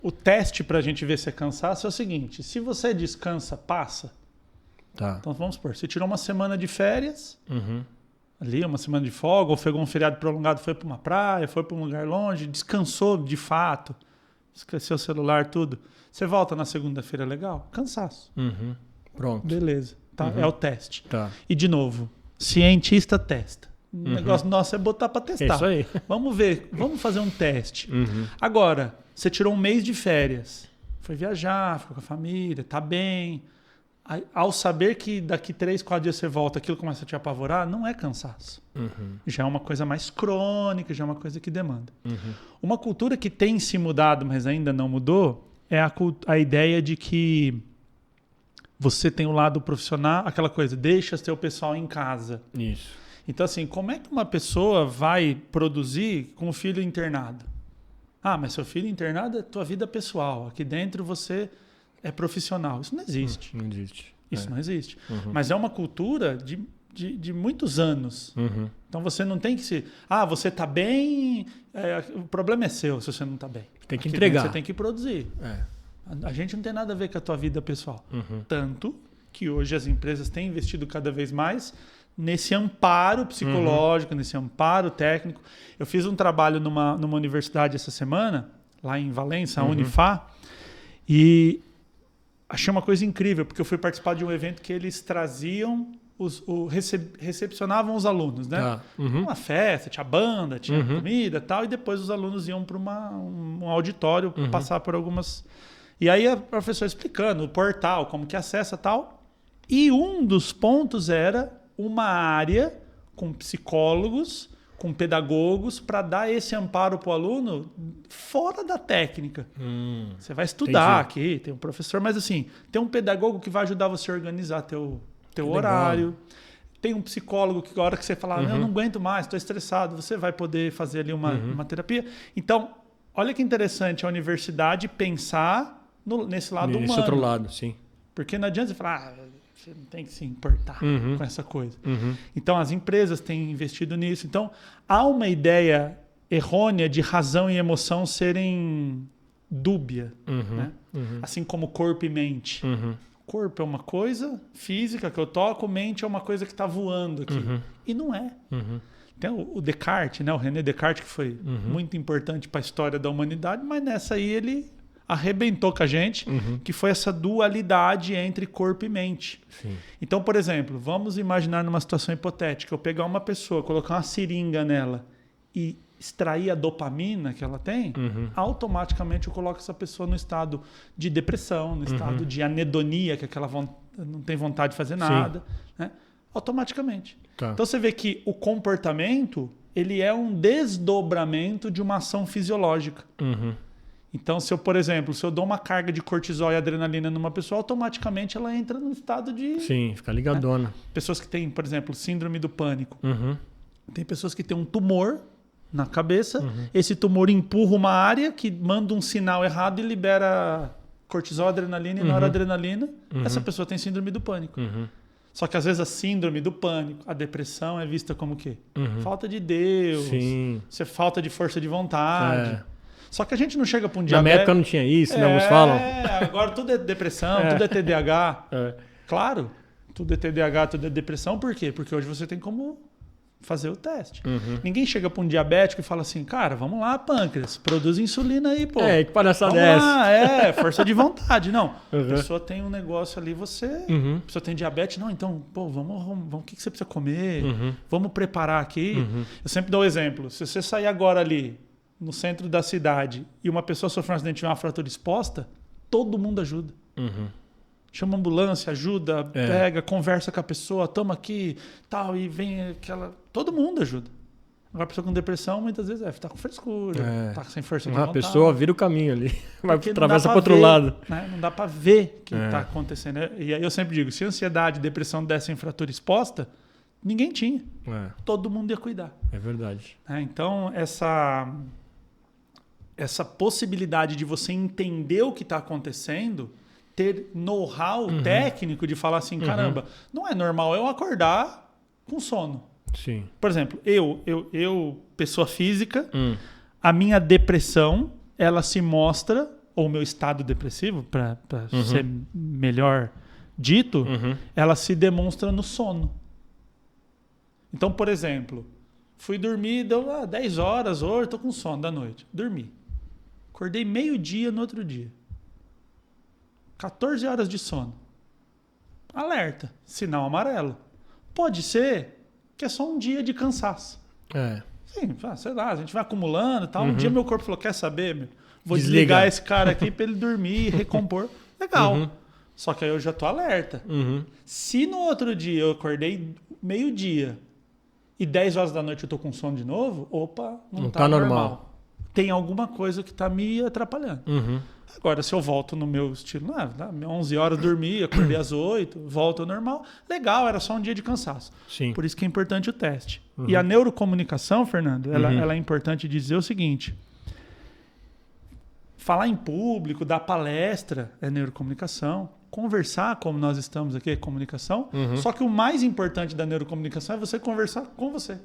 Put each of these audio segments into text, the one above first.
O teste para a gente ver se é cansaço é o seguinte: se você descansa, passa. Tá. Então vamos supor, você tirou uma semana de férias, ali uma semana de folga, ou pegou um feriado prolongado, foi para uma praia, foi para um lugar longe, descansou de fato, esqueceu o celular, tudo. Você volta na segunda-feira, legal? Cansaço. Pronto. Beleza. Tá? É o teste. Tá. E de novo, cientista testa. O negócio nosso é botar para testar. É isso aí. Vamos ver, vamos fazer um teste. Agora, você tirou um mês de férias, foi viajar, ficou com a família, tá bem. Ao saber que daqui 3, 4 dias você volta, aquilo começa a te apavorar, não é cansaço. Já é uma coisa mais crônica, já é uma coisa que demanda. Uma cultura que tem se mudado, mas ainda não mudou, é a ideia de que você tem o lado profissional, aquela coisa, deixa seu pessoal em casa. Isso. Então, assim, como é que uma pessoa vai produzir com o filho internado? Ah, mas seu filho internado é tua vida pessoal. Aqui dentro você é profissional. Isso não existe. Não existe. Isso não existe. Mas é uma cultura de muitos anos. Então você não tem que se... Ah, você está bem, o problema é seu se você não está bem. Tem que Aqui entregar. dentro você tem que produzir. A gente não tem nada a ver com a tua vida pessoal. Tanto que hoje as empresas têm investido cada vez mais nesse amparo psicológico, nesse amparo técnico. Eu fiz um trabalho numa universidade essa semana, lá em Valença, a Unifá, e achei uma coisa incrível, porque eu fui participar de um evento que eles traziam, recepcionavam os alunos, né? Tá. Uma festa, tinha banda, tinha comida e tal, e depois os alunos iam para um auditório passar por algumas... E aí a professora explicando o portal, como que acessa e tal, e um dos pontos era uma área com psicólogos, com pedagogos, para dar esse amparo para o aluno fora da técnica. Você vai estudar aqui, tem um professor, mas assim, tem um pedagogo que vai ajudar você a organizar teu horário. Tem um psicólogo que a hora que você falar, eu não aguento mais, estou estressado, você vai poder fazer ali uma terapia. Então, olha que interessante a universidade pensar nesse lado humano. Nesse outro lado, sim. Porque não adianta você falar, você não tem que se importar com essa coisa. Então, as empresas têm investido nisso. Então, há uma ideia errônea de razão e emoção serem dúbia. Né? Assim como corpo e mente. Corpo é uma coisa física que eu toco, mente é uma coisa que está voando aqui. E não é. Tem o Descartes, né? O René Descartes, que foi muito importante para a história da humanidade, mas nessa aí ele arrebentou com a gente, que foi essa dualidade entre corpo e mente. Sim. Então, por exemplo, vamos imaginar numa situação hipotética, eu pegar uma pessoa, colocar uma seringa nela e extrair a dopamina que ela tem, automaticamente eu coloco essa pessoa no estado de depressão, no estado de anedonia, que aquela não tem vontade de fazer nada, né? Automaticamente. Tá. Então você vê que o comportamento ele é um desdobramento de uma ação fisiológica. Então, por exemplo, se eu dou uma carga de cortisol e adrenalina numa pessoa, automaticamente ela entra num estado de... Sim, fica ligadona. Né? Pessoas que têm, por exemplo, síndrome do pânico. Tem pessoas que têm um tumor na cabeça, esse tumor empurra uma área que manda um sinal errado e libera cortisol, adrenalina e noradrenalina. Essa pessoa tem síndrome do pânico. Só que às vezes a síndrome do pânico, a depressão é vista como o quê? Falta de Deus, você falta de força de vontade. Só que a gente não chega para um diabético... Na minha época não tinha isso, né? Alguns falam. Agora tudo é depressão, tudo é TDAH. Claro, tudo é TDAH, tudo é depressão. Por quê? Porque hoje você tem como fazer o teste. Ninguém chega para um diabético e fala assim, cara, vamos lá, pâncreas, produz insulina aí, pô. Que palhaçada vamos é lá, essa? Força de vontade. Não, a pessoa tem um negócio ali, a pessoa tem diabetes, não, então, pô, vamos o que você precisa comer? Vamos preparar aqui. Eu sempre dou um exemplo. Se você sair agora ali, no centro da cidade, e uma pessoa sofrer um acidente e tiver uma fratura exposta, todo mundo ajuda. Chama a ambulância, ajuda, pega, conversa com a pessoa, toma aqui, tal, e vem aquela... Todo mundo ajuda. Agora a pessoa com depressão, muitas vezes, tá com frescura, tá sem força de vontade. A pessoa vira o caminho ali, vai atravessa para outro ver, lado. Né? Não dá para ver o que está acontecendo. E aí eu sempre digo, se ansiedade e depressão dessem fratura exposta, ninguém tinha. Todo mundo ia cuidar. É verdade. Então, essa possibilidade de você entender o que está acontecendo, ter know-how técnico de falar assim, caramba, não é normal eu acordar com sono. Sim. Por exemplo, eu pessoa física, a minha depressão, ela se mostra ou o meu estado depressivo, para ser melhor dito, ela se demonstra no sono. Então, por exemplo, fui dormir, deu 10 horas, hoje estou com sono da noite. Dormi. Acordei meio-dia no outro dia. 14 horas de sono. Alerta, sinal amarelo. Pode ser que é só um dia de cansaço. Sim, sei lá, a gente vai acumulando e tal. Um dia meu corpo falou, quer saber, meu? Vou desligar esse cara aqui para ele dormir e recompor. Legal. Só que aí eu já tô alerta. Se no outro dia eu acordei meio-dia e 10 horas da noite eu tô com sono de novo, opa, não tá normal. Tem alguma coisa que tá me atrapalhando. Agora, se eu volto no meu estilo, 11 horas dormi, acordei às 8, volto ao normal, legal, era só um dia de cansaço. Sim. Por isso que é importante o teste. E a neurocomunicação, Fernando, ela é importante dizer o seguinte: falar em público, dar palestra é neurocomunicação, conversar como nós estamos aqui é comunicação, só que o mais importante da neurocomunicação é você conversar com você.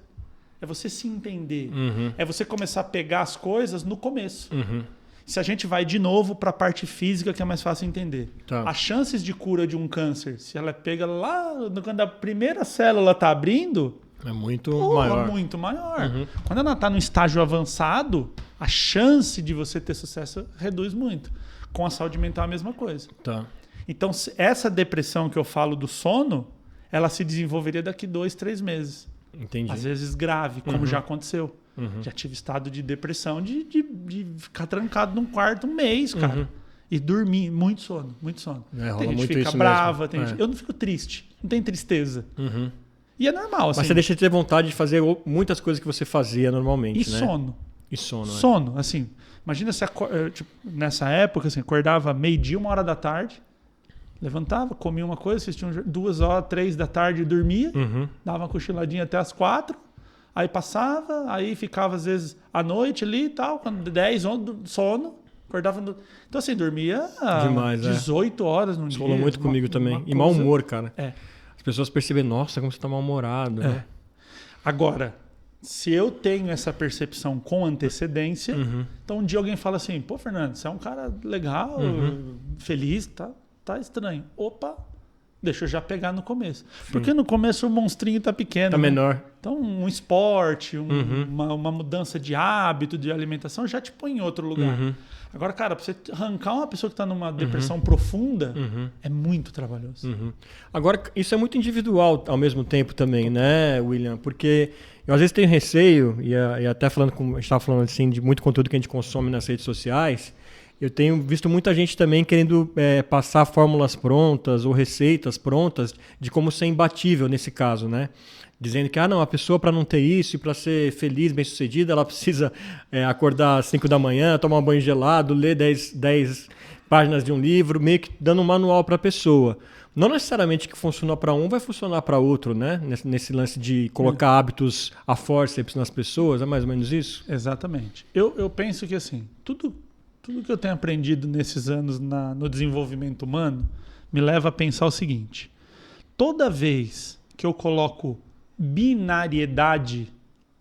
É você se entender. É você começar a pegar as coisas no começo. Se a gente vai de novo para a parte física, que é mais fácil entender. As chances de cura de um câncer, se ela pega lá, quando a primeira célula está abrindo, é muito maior. Muito maior. Quando ela está no estágio avançado, a chance de você ter sucesso reduz muito. Com a saúde mental é a mesma coisa. Então, essa depressão que eu falo do sono, ela se desenvolveria daqui 2, 3 meses. Entendi. Às vezes grave, como já aconteceu. Já tive estado de depressão de ficar trancado num quarto um mês, cara. E dormir, muito sono, muito sono. Tem gente que fica brava, eu não fico triste, não tem tristeza. E é normal, assim. Mas você deixa de ter vontade de fazer muitas coisas que você fazia normalmente, né? Sono. E sono. Sono, assim. Imagina se tipo, nessa época, assim, acordava meio-dia, 1 hora da tarde, levantava, comia uma coisa, assistia 2 horas, 3 da tarde, dormia, dava uma cochiladinha até as 4, aí passava, aí ficava às vezes à noite ali e tal, quando 10, 11, sono, acordava. Então assim, dormia demais, 18 horas no dia. Falou muito comigo também. E mau humor, cara. As pessoas percebem, nossa, como você tá mal-humorado. Né? Agora, se eu tenho essa percepção com antecedência, então um dia alguém fala assim, pô, Fernando, você é um cara legal, feliz, tá estranho. Opa, deixa eu já pegar no começo. Porque no começo o monstrinho tá pequeno. Tá menor. Então um esporte, uma mudança de hábito, de alimentação, já te põe em outro lugar. Agora, cara, pra você arrancar uma pessoa que tá numa depressão profunda, é muito trabalhoso. Agora, isso é muito individual ao mesmo tempo também, né, William? Porque eu às vezes tenho receio, e até falando, como a gente estava falando assim, de muito conteúdo que a gente consome nas redes sociais, eu tenho visto muita gente também querendo passar fórmulas prontas ou receitas prontas de como ser imbatível nesse caso, né? Dizendo que não, a pessoa para não ter isso e para ser feliz, bem-sucedida, ela precisa acordar às 5 da manhã, tomar um banho gelado, ler 10 páginas de um livro, meio que dando um manual para a pessoa. Não necessariamente que funciona para um vai funcionar para outro, né? Nesse lance de colocar hábitos a forceps nas pessoas, é mais ou menos isso? Exatamente. Eu penso que assim, tudo que eu tenho aprendido nesses anos no desenvolvimento humano me leva a pensar o seguinte: toda vez que eu coloco binariedade,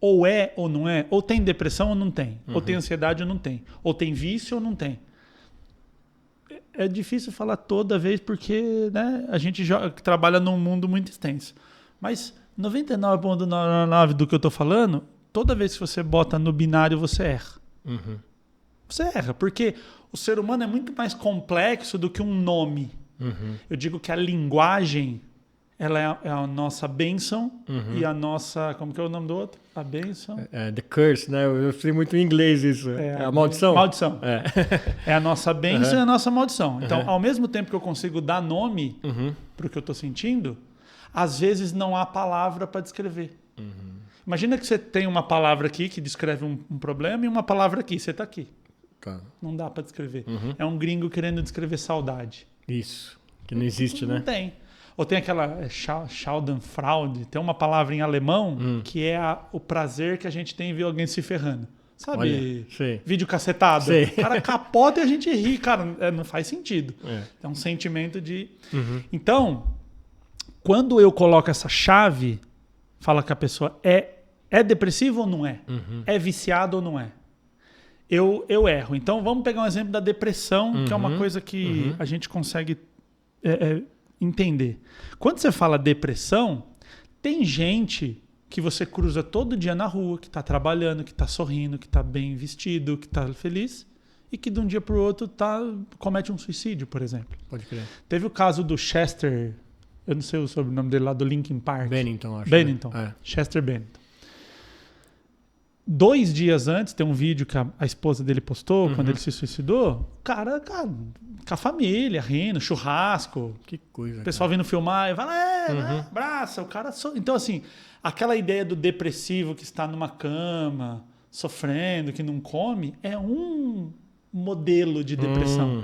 ou é ou não é, ou tem depressão ou não tem, ou tem ansiedade ou não tem, ou tem vício ou não tem. É difícil falar toda vez porque, né, a gente trabalha num mundo muito extenso. Mas 99,99% do que eu estou falando, toda vez que você bota no binário, você erra. Você erra, porque o ser humano é muito mais complexo do que um nome. Eu digo que a linguagem, ela é a nossa bênção e a nossa... Como que é o nome do outro? A bênção? The curse, né? Eu sei muito em inglês isso. É a maldição? Maldição. É a nossa bênção e a nossa maldição. Então, ao mesmo tempo que eu consigo dar nome para o que eu estou sentindo, às vezes não há palavra para descrever. Imagina que você tem uma palavra aqui que descreve um problema e uma palavra aqui, você está aqui. Não dá para descrever. É um gringo querendo descrever saudade. Isso, que não existe, né? Não tem. Ou tem aquela Schadenfreude, tem uma palavra em alemão que é o prazer que a gente tem em ver alguém se ferrando. Sabe? Olha, vídeo cacetado. O cara capota e a gente ri. Cara, não faz sentido. É um sentimento de... Então, quando eu coloco essa chave, fala que a pessoa é depressiva ou não é? É viciado ou não é? eu erro. Então, vamos pegar um exemplo da depressão, que é uma coisa que a gente consegue entender. Quando você fala depressão, tem gente que você cruza todo dia na rua, que está trabalhando, que está sorrindo, que está bem vestido, que está feliz, e que de um dia para o outro comete um suicídio, por exemplo. Pode crer. Teve o caso do Chester, eu não sei o sobrenome dele lá, do Linkin Park. Bennington, acho. Bennington. Né? Chester Bennington. 2 dias antes, tem um vídeo que a esposa dele postou, quando ele se suicidou, o cara, com a família, rindo, churrasco. Que coisa. O pessoal vindo filmar e fala, abraça, o cara... Então, assim, aquela ideia do depressivo que está numa cama, sofrendo, que não come, é um modelo de depressão.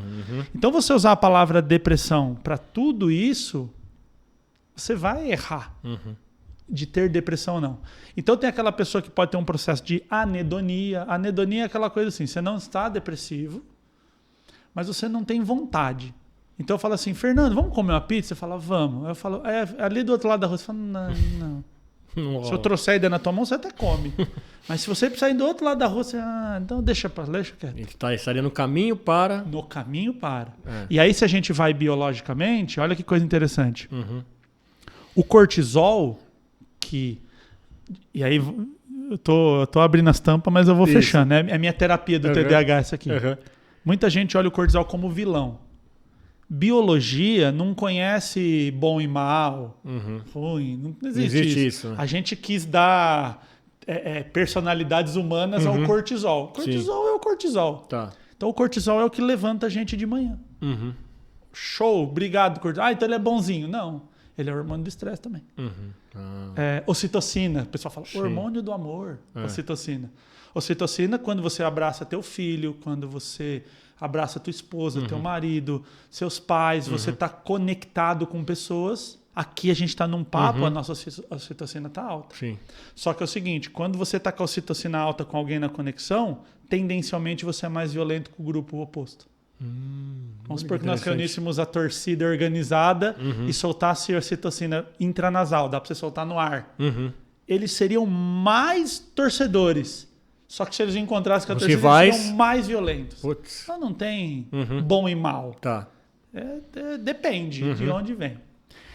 Então, você usar a palavra depressão para tudo isso, você vai errar. De ter depressão ou não. Então tem aquela pessoa que pode ter um processo de anedonia. Anedonia é aquela coisa assim, você não está depressivo, mas você não tem vontade. Então eu falo assim, Fernando, vamos comer uma pizza? Você fala, vamos. Eu falo, ali do outro lado da rua, você fala, não. Se eu trouxer a ideia na tua mão, você até come. Mas se você precisar ir do outro lado da rua, você, então deixa quieto. Estaria no caminho para... No caminho para. E aí se a gente vai biologicamente, olha que coisa interessante. O cortisol... E aí eu tô abrindo as tampas, mas eu vou fechando. Né? É a minha terapia do TDAH essa aqui. Muita gente olha o cortisol como vilão. Biologia não conhece bom e mal, ruim. Não existe isso. Né? A gente quis dar personalidades humanas ao cortisol. Cortisol é o cortisol. Tá. Então o cortisol é o que levanta a gente de manhã. Show, obrigado, cortisol. Então ele é bonzinho. Não. Ele é hormônio do estresse também. Ocitocina. O pessoal fala, hormônio do amor. Ocitocina. Ocitocina, quando você abraça teu filho, quando você abraça tua esposa, teu marido, seus pais, você está conectado com pessoas. Aqui a gente está num papo, a nossa ocitocina está alta. Sim. Só que é o seguinte, quando você está com a ocitocina alta com alguém na conexão, tendencialmente você é mais violento com o grupo oposto. Vamos supor que nós reuníssemos a torcida organizada e soltasse a ocitocina intranasal, dá para você soltar no ar. Eles seriam mais torcedores. Só que se eles encontrassem com a torcida, eles seriam mais violentos. Então não tem bom e mal. Tá. Depende de onde vem.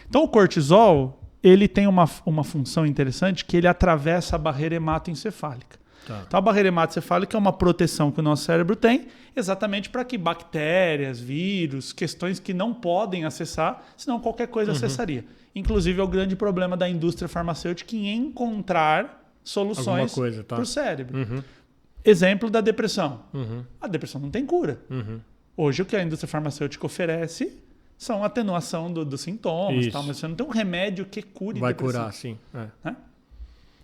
Então o cortisol, ele tem uma função interessante que ele atravessa a barreira hematoencefálica. Tá. Então a barreira hematoencefálica é uma proteção que o nosso cérebro tem exatamente para que bactérias, vírus, questões que não podem acessar, senão qualquer coisa acessaria. Inclusive é o grande problema da indústria farmacêutica em encontrar soluções para o cérebro. Exemplo da depressão. A depressão não tem cura. Hoje o que a indústria farmacêutica oferece são atenuação dos sintomas, tal, mas você não tem um remédio que cure Vai depressão. curar, sim. Né?